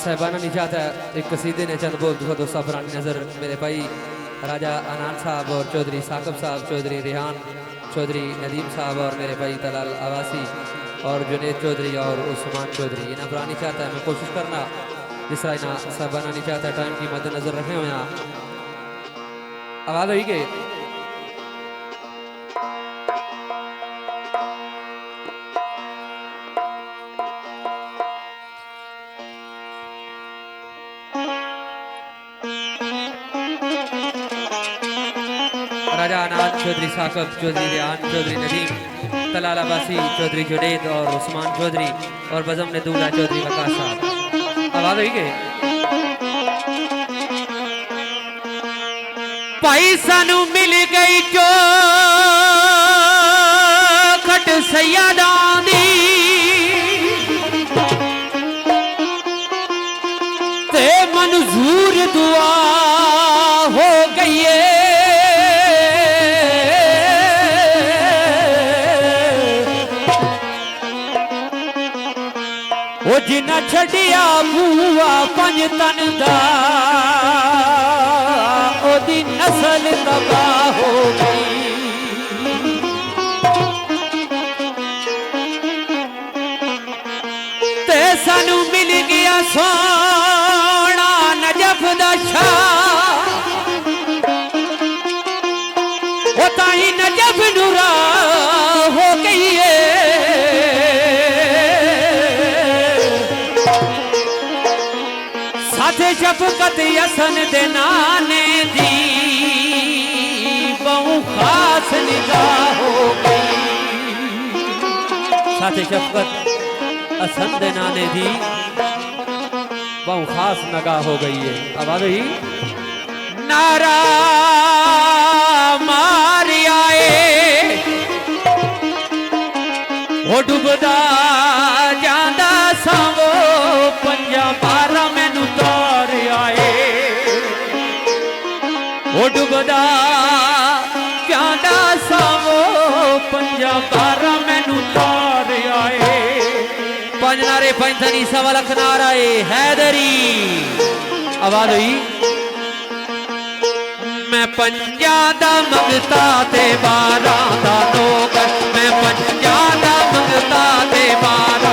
साहबाना निजात है। एक कसीदे ने चंद बोल दो सफरानी नज़र मेरे भाई राजा अनान साहब और चौधरी साकब साहब, चौधरी रेहान, चौधरी नदीम साहब और मेरे भाई तलाल आवासी और जुनेद चौधरी और उस्मान चौधरी। इन्हें पुरानी चाहता है मैं कोशिश करना जिस तरह इन्हें साहबाना नहीं चाहता टाइम की मद्देनजर रखे हुए यहाँ आवाज़ हुई के राजा अनाज, चौधरी साकब, चौधरी रेहान, चौधरी नदीम, तलाल अब्बासी, चौधरी जुनेद और उस्मान चौधरी और बज़म ने दूल्हा चौधरी वकास साहब। आवाज़ हुई के भाई सानू मिल गई चौखट सैयदां दी ते मंजूर दुआ हो गई है। वो जिन्ना छड़िया बूआ पंज तन दा ओदी नस्ल तबाह हो गई। ते सानू मिल गया सोना नजफ दा शाह वो ताई नजफ नूरा हो गई है। शफकत यसन दे नाने दी बहु खास निगाह हो गई। साथ शफकत असन दे नाने दी बहु खास नगाह हो गई है। आवाज़ हुई नारा मार आए वो डुबदा जांदा सावो पंजा बारा मैनू तार आए। वो डुबदा जांदा सावो पंजा बारा मैनू तार आए। पंज नारे पंजनी सवा लख नाराए हैदरी। आवाज़ हुई मैं पंजा दा मंगता ते बारा दा नौकर मैं पंजा दा मंगता ते बारा